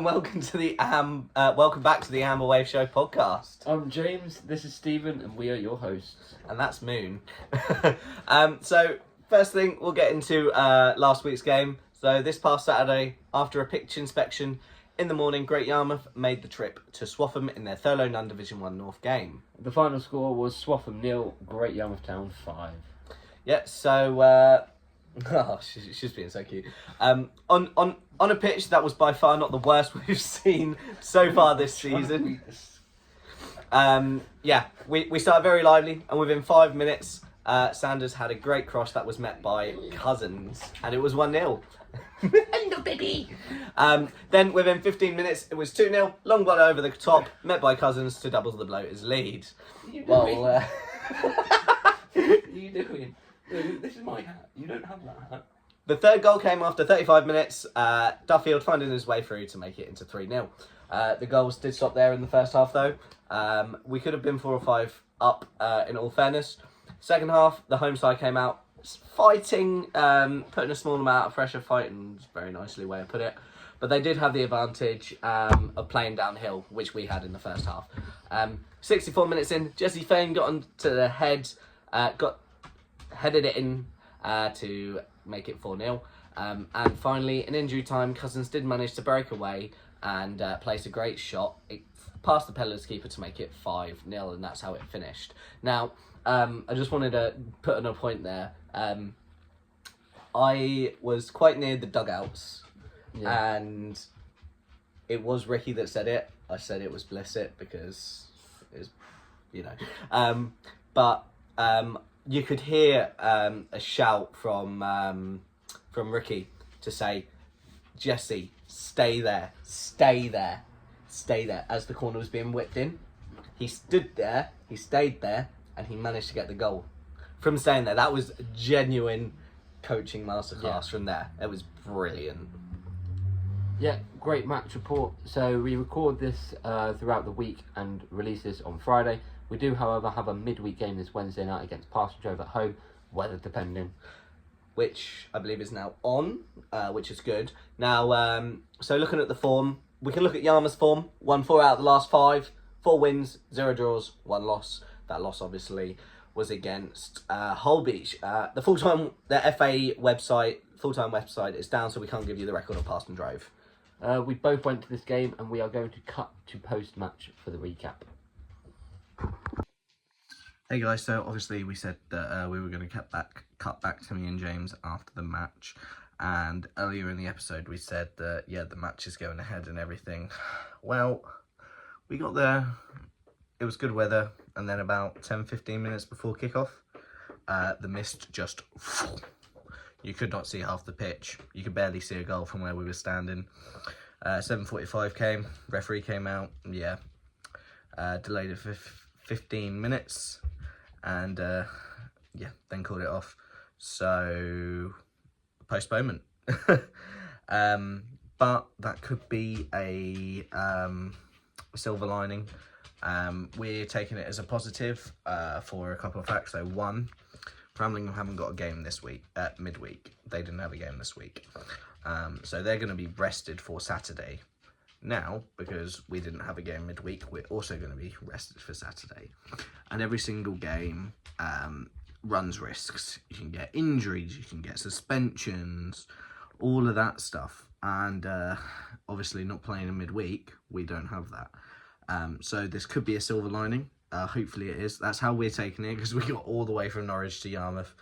and welcome to the welcome back to the Amber Wave Show podcast. I'm James, this is Stephen, and we are your hosts. And that's Moon. So, first thing, we'll get into last week's game. So, this past Saturday, after a pitch inspection in the morning, Great Yarmouth made the trip to Swaffam in their Thurlow Nunn Division 1 North game. The final score was Swaffam 0, Great Yarmouth Town 5. Yeah, so... she's being so cute. On a pitch that was by far not the worst we've seen so far this season. We started very lively, and within 5 minutes, Sanders had a great cross that was met by Cousins, and it was 1-0. Hello, baby. Then within 15 minutes, it was 2-0. Long ball over the top, met by Cousins to double the bloaters' lead. What are you doing? This is my hat. You don't have that hat. The third goal came after 35 minutes. Duffield finding his way through to make it into 3-0. The goals did stop there in the first half, though. We could have been 4 or 5 up, in all fairness. Second half, the home side came out fighting, putting a small amount of pressure, fighting, very nicely way to put it. But they did have the advantage of playing downhill, which we had in the first half. 64 minutes in, Jesse Fane got onto the head, headed it in to make it 4-0. And finally, in injury time, Cousins did manage to break away and place a great shot. It passed the Pellers keeper to make it 5-0, and that's how it finished. Now, I just wanted to put on a point there. I was quite near the dugouts, and it was Ricky that said it. I said it was Blissett because it's, but you could hear a shout from Ricky to say, Jesse, stay there, as the corner was being whipped in. He stood there, he stayed there, and he managed to get the goal. From staying there, that was a genuine coaching masterclass from there. It was brilliant. Yeah, great match report. So we record this throughout the week and release this on Friday. We do, however, have a midweek game this Wednesday night against Parsonage at home, weather depending. Which I believe is now on, which is good. Now, so looking at the form, we can look at Yarmouth's form. Won 4 out of the last 5, 4 wins, 0 draws, 1 loss. That loss, obviously, was against Holbeach. The FA website, full-time website is down, so we can't give you the record of Parsonage Drove. We both went to this game, and we are going to cut to post-match for the recap. Hey guys, so obviously we said that we were going to cut back to me and James after the match, and earlier in the episode we said that the match is going ahead and everything. Well, we got there, it was good weather, and then about 10-15 minutes before kickoff, the mist just, you could not see half the pitch. You could barely see a goal from where we were standing. 7:45 came, referee came out, delayed it for 15 minutes, and then called it off. So, postponement. But that could be a silver lining. We're taking it as a positive for a couple of facts. So, one, Framlingham haven't got a game this week, midweek. They didn't have a game this week. So they're going to be rested for Saturday. Now, because we didn't have a game midweek, we're also going to be rested for Saturday. And every single game runs risks. You can get injuries, you can get suspensions, all of that stuff. And obviously not playing in midweek, we don't have that. So this could be a silver lining. Hopefully it is. That's how we're taking it, because we got all the way from Norwich to Yarmouth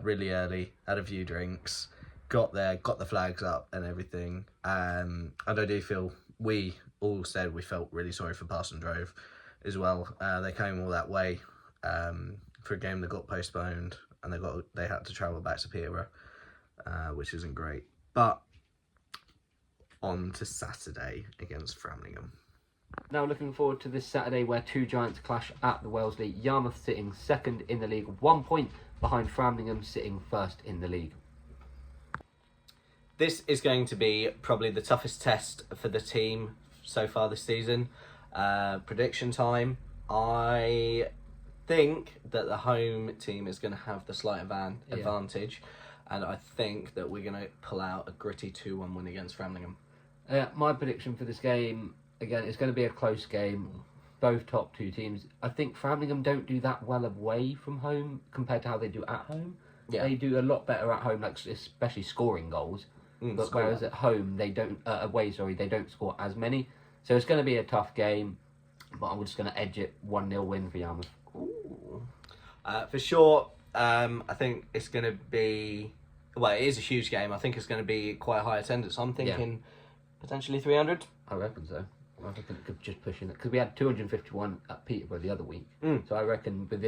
really early, had a few drinks, got there, got the flags up and everything. And I do feel we all said we felt really sorry for Parsonage Drove as well. They came all that way for a game that got postponed, and they had to travel back to Peterborough, which isn't great. But on to Saturday against Framlingham. Now looking forward to this Saturday where two giants clash at the Wellesley. Yarmouth sitting second in the league, 1 point behind Framlingham sitting first in the league. This is going to be probably the toughest test for the team so far this season. Prediction time. I think that the home team is going to have the slight advantage, and I think that we're going to pull out a gritty 2-1 win against Framlingham. My prediction for this game, again, it's going to be a close game. Both top two teams. I think Framlingham don't do that well away from home compared to how they do at home. Yeah. They do a lot better at home, like especially scoring goals. But whereas at home they don't they don't score as many. So it's going to be a tough game. But I'm just going to edge it 1-0 win for Yarmouth. Ooh. For sure, I think it's going to be... Well, it is a huge game. I think it's going to be quite a high attendance. I'm thinking potentially 300. I reckon so. I reckon it could just push in it. Because we had 251 at Peterborough the other week. So I reckon with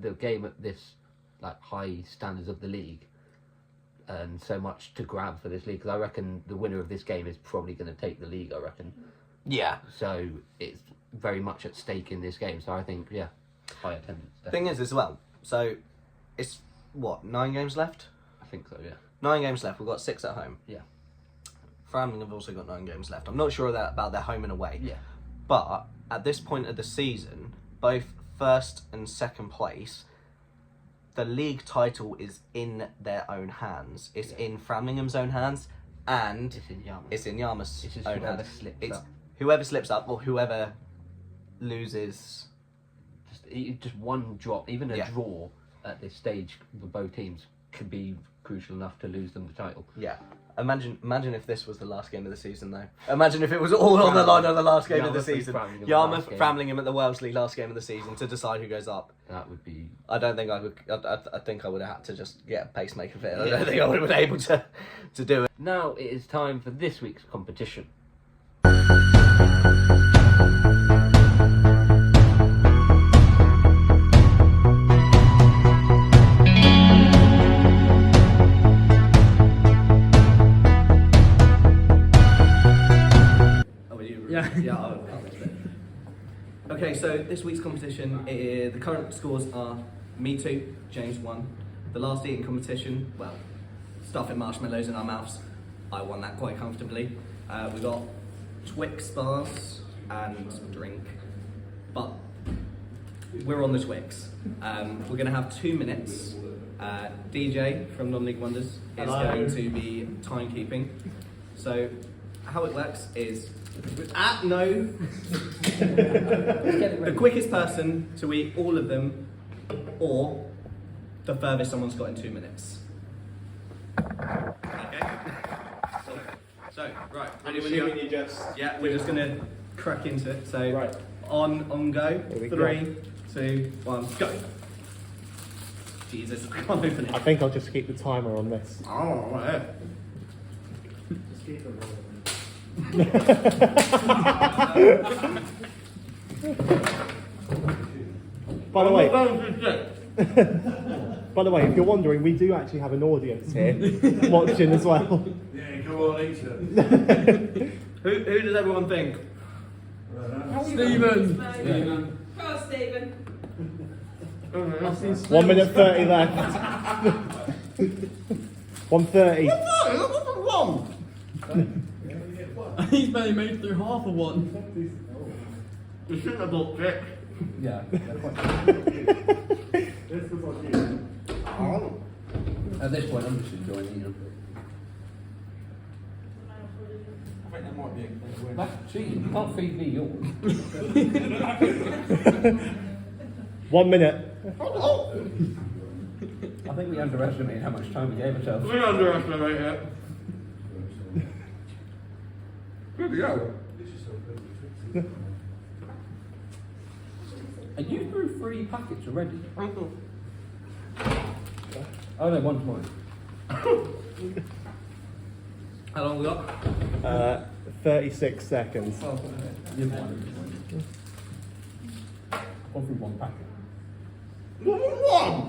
the game at this high standards of the league, and so much to grab for this league, because I reckon the winner of this game is probably going to take the league, I reckon. Yeah. So it's very much at stake in this game. So I think, high attendance. Definitely. Thing is as well, so it's, 9 games left? I think so, yeah. 9 games left. We've got 6 at home. Yeah. Framlingham have also got 9 games left. I'm not sure about their home and away. Yeah. But at this point of the season, both first and second place, the league title is in their own hands. It's in Framlingham's own hands, and it's in Yarmouth's own hands. It's whoever slips up or whoever loses. Just one drop, even a draw at this stage for both teams could be crucial enough to lose them the title. Yeah. Imagine if this was the last game of the season, though. Imagine if it was all on the line on the last game of the season. Yarmouth, Framlingham at the Wellesley last game of the season to decide who goes up. That would be... I don't think I would... I think I would have had to just get a pacemaker fit. I don't think I would have been able to do it. Now it is time for this week's competition. Okay, so this week's competition, the current scores are me 2, James 1. The last eating competition, stuffing marshmallows in our mouths, I won that quite comfortably. We got Twix bars and drink, but we're on the Twix. We're going to have 2 minutes. DJ from Non-League Wonders is going to be timekeeping. So how it works is... the quickest person to eat all of them, or the furthest someone's got in 2 minutes. Okay. So right. Ready when you just... Yeah, we're just gonna crack into it. So right. On go. 3, go. 2, 1, go. Jesus, I can't open it. I think I'll just keep the timer on this. Oh, right. Just keep it rolling. By the way, if you're wondering, we do actually have an audience here watching as well. Yeah, come on, eat it. Who does everyone think? Stephen. Go on, Stephen. 1 minute 30 left. 1:30. He's barely made through half of one. You shouldn't have got thick. Yeah. At this point, I'm just enjoying eating. I think that might be a win. That's cheating. You can't feed me yours. 1 minute. I think we underestimated how much time we gave ourselves. We underestimate it. Good to go. Are you through 3 packets already? Oh no, one's mine. How long we got? 36 seconds. You've won. Gone through 1 packet. One!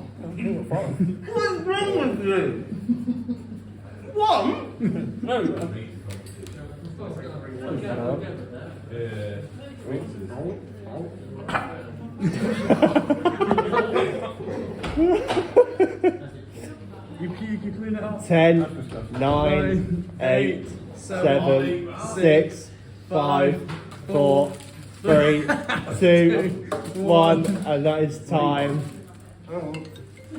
What's wrong with you? One? No. 10, 9, 8, 7, 6, 5, 4, 3, 2, 1, and that is time.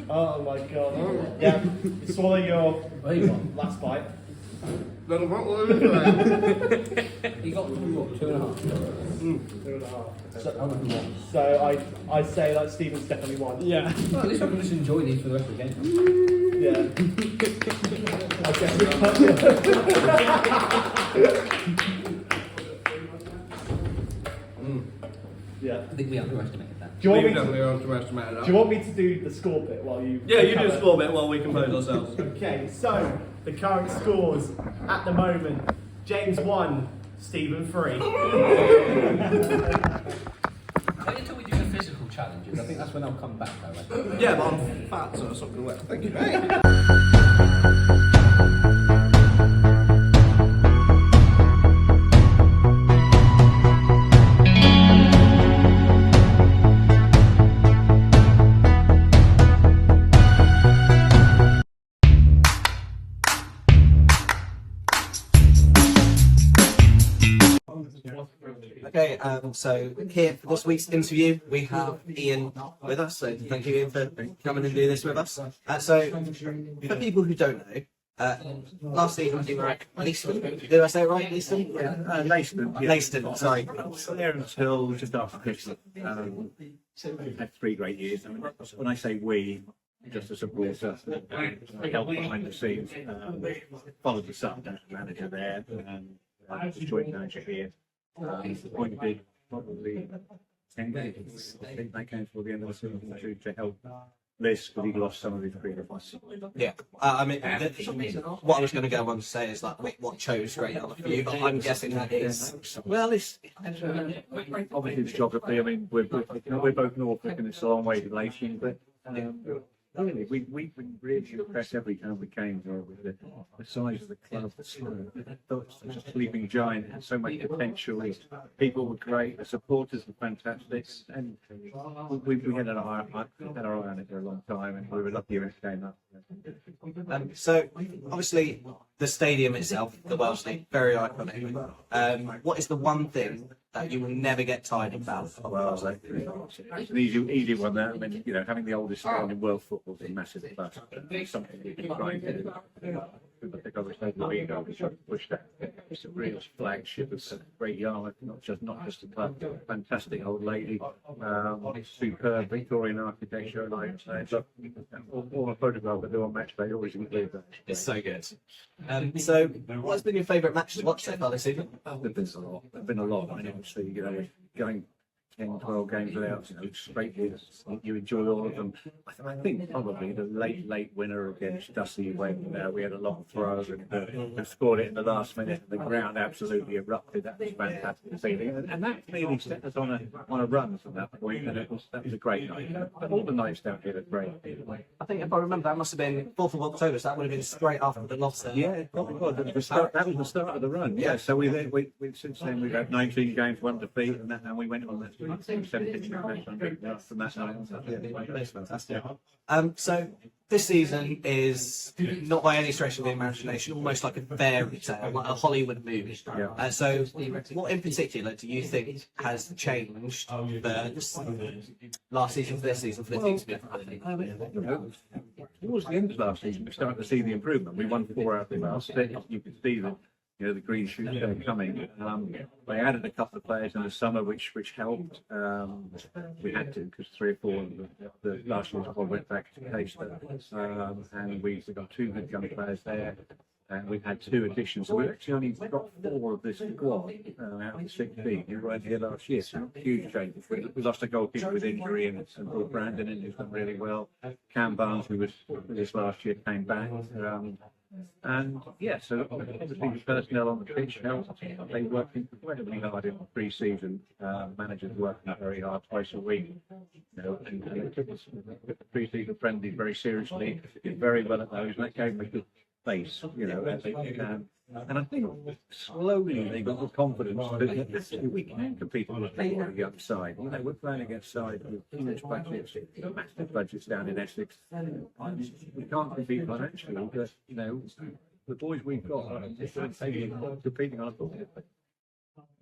Oh my god. Yeah, swallow your last bite. Then what will we do? You got 2.5. 2.5. So I say like Stephen's definitely won. Yeah. Well, at least I can just enjoy these for the rest of the game. Yeah. I guess Yeah. I think we underestimated that. Do you want We me to, definitely underestimated that. do you want me to do the score bit while you? Yeah, you do the score bit while we compose ourselves. Okay, so the current scores at the moment: James 1, Stephen 3. Wait until we do the physical challenges. I think that's when I'll come back, though. Yeah, but I'm fat, so it's not going to work. Thank you, mate. Okay, so here for this week's interview, we have Ian with us. So thank you, Ian, for coming and doing this with us. So for people who don't know, last season you were at Leiston. Did I say it right, Leiston? Yeah, Leiston. Yeah. Leiston, sorry. I was there until just after Christmas. Had 3 great years. I mean, when I say we, just a supporter, I helped behind the scenes, followed the up as manager there, and was joint manager here. Appointed probably 10 days. I think they came for the end of the season to help Liz, because he lost some of his previous ones. Yeah, I mean, what I was going to go on to say is like what chose great art for you, but I'm guessing that is Well, it's obviously it's geography. I mean, we're both Norfolk, and it's a long way to Lation, but really, we've been really impressed every time we came here with the size of the club. It's a sleeping giant, had so much potential. People were great, the supporters were fantastic, and we had our eye on it for a long time, and we were lucky when it came up. so obviously the stadium itself, the Wellesley, very iconic. What is the one thing that you will never get tired about Wellesley? It's an easy one there. I mean, you know, having the oldest ground in world football is a massive plus. It's something we can try and do. I think I was saying to Ian, we tried to push that. It's a real flagship. It's a great yard, not just a club. Fantastic old lady, superb Victorian architecture, and I say, look, all the photographs I do on match day always include that. It's so good. So what has been your favourite match to watch so far this season? There's been a lot. I mean, obviously, you know, going 10, 12 games without, you know, straight hits. You enjoy all of them. I think probably the late winner against Dusty when we had a long throw and scored it in the last minute. The ground absolutely erupted. That was fantastic feeling, and that really set us on a run from that point. And that was a great night. But all the nights down here are great. I think if I remember, that must have been 4th of October, so that would have been straight after the loss there. Yeah, it probably was. That was the start of the run. Yeah. So we since then we've had 19 games, 1 defeat, and we went on that 17 match from that night. That's fantastic. So this season is not by any stretch of the imagination, almost like a fairy tale, like a Hollywood movie. Yeah. So what in particular do you think has changed for last season for this season for the teams to be You know, towards the end of last season, we started to see the improvement. We won 4 out of the last 6. You could see that, you know, the green shoots are coming. They added a couple of players in the summer, which helped. We had to, because 3 or 4 of the last year's squad went back to Caister, and we got 2 good young players there. And we've had 2 additions, so we've actually only got 4 of this squad out of the 16 who weren't here last year. So huge changes. We lost a goalkeeper with injury, and Brandon in who's done really well. Cam Barnes, who was with us last year, came back. And yeah, so obviously the personnel on the pitch helped. They worked incredibly hard in pre-season. Managers working very hard twice a week. You know, and they took the pre-season friendlies very seriously. Did very well at those, and that gave them a good base. You know, and I think slowly they got the confidence that we can compete on the other side. You know, we're playing against sides with huge budgets, massive budgets down in Essex. We can't compete financially, but you know, the boys we've got are competing on a football.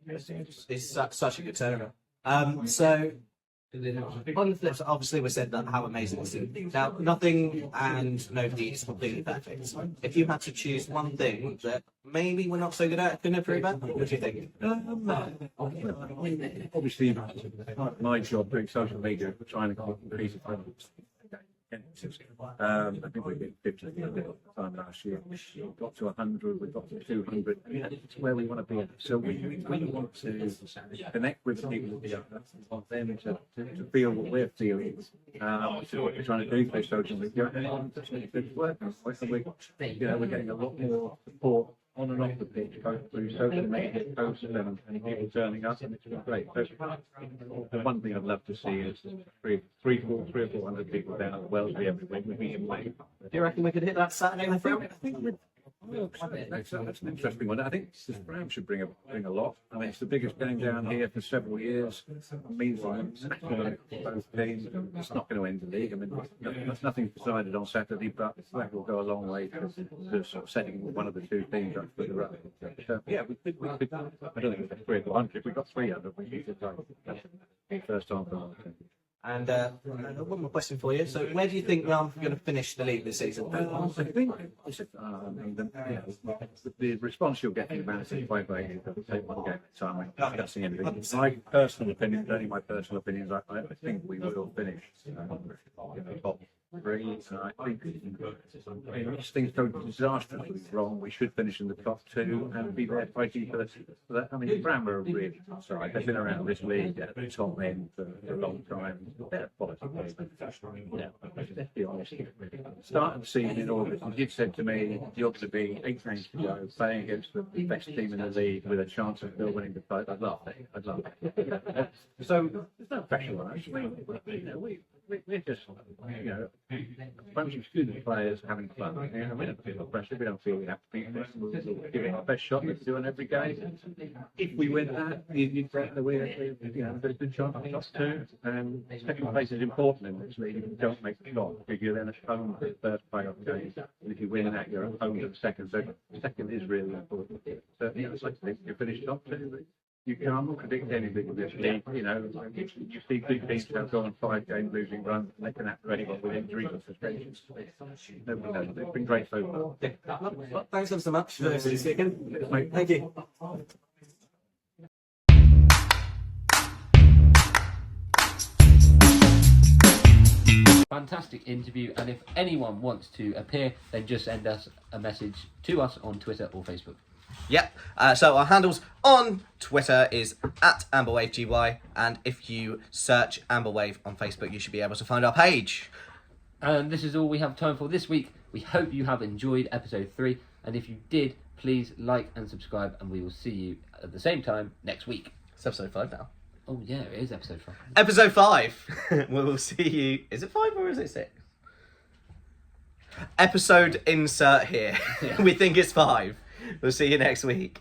It's such a good turnaround. So On the flip side, obviously we said that how amazing this is. Now, nothing and nobody is completely perfect. If you had to choose one thing that maybe we're not so good at, can improve at, what do you think? Obviously, part of my job doing social media, trying to increase it. I think we did 50 at the time last year. We got to 100, we got to 200. It's where we want to be. So we want to connect with people that we want them to feel what we're feeling. Which is what we're trying to do through social media. And it's working. We're getting a lot more support on and off the pitch, both through social media posts and people turning up, and it's been great. So, the one thing I'd love to see is three or 400 people down at the Wellesley every week with me and Wayne. Do you reckon we could hit that Saturday? I think that's an interesting one. I think the Fram should bring a lot. I mean, it's the biggest game down here for several years. It means both teams. It's not going to end the league. I mean, nothing's decided on Saturday, but that will go a long way to sort of setting one of the two teams up for the run. Yeah, we could. I don't think we've got 3 or 100. If we got 300, we could take first time for one. And one more question for you. So, where do you think we are going to finish the league this season? I think the response you'll get from the manager by is that we take one game at a time. We're discussing everything. My personal opinion, only my personal opinion, is I think we will finish top 3. I think if things go disastrously wrong, we should finish in the top 2 and be there fighting for that. I mean, Bram are a really good side. They've been around this league at the top end for a long time. They're quality. Let's be honest. Start of the season in August, and you'd said to me, you're going to be 8 games to go, playing against the best team in the league with a chance of still winning the fight. I'd love it. So there's no pressure on us. We're just, a bunch of student players having fun. We don't feel the pressure. We don't feel we have to beat this. We'll give it our best shot. Let's do it every game. If we win that, you'd say that we're a good chance of top 2. And second place is important in this league. If you don't make the shot, because you're then at home for the first playoff game. And if you win that, you're at home for the second. So second is really important. So it's like you finish top 2. You can't predict anything in this league. You see 2 teams have gone on 5 game losing runs, and they can happen to anyone with injuries or suspensions. Nobody knows. It's been great so far. Well, thanks ever so much for this weekend. Thank you. Fantastic interview, and if anyone wants to appear, then just send us a message to us on Twitter or Facebook. Yep. So our handles on Twitter is @AmberWaveGY, and if you search Amberwave on Facebook, you should be able to find our page. And this is all we have time for this week. We hope you have enjoyed episode 3, and if you did, please like and subscribe, and we will see you at the same time next week. It's episode 5 now. Oh yeah, it is episode 5. Episode 5. We will see you. Is it 5 or is it 6? Episode insert here. Yeah. We think it's 5. We'll see you next week.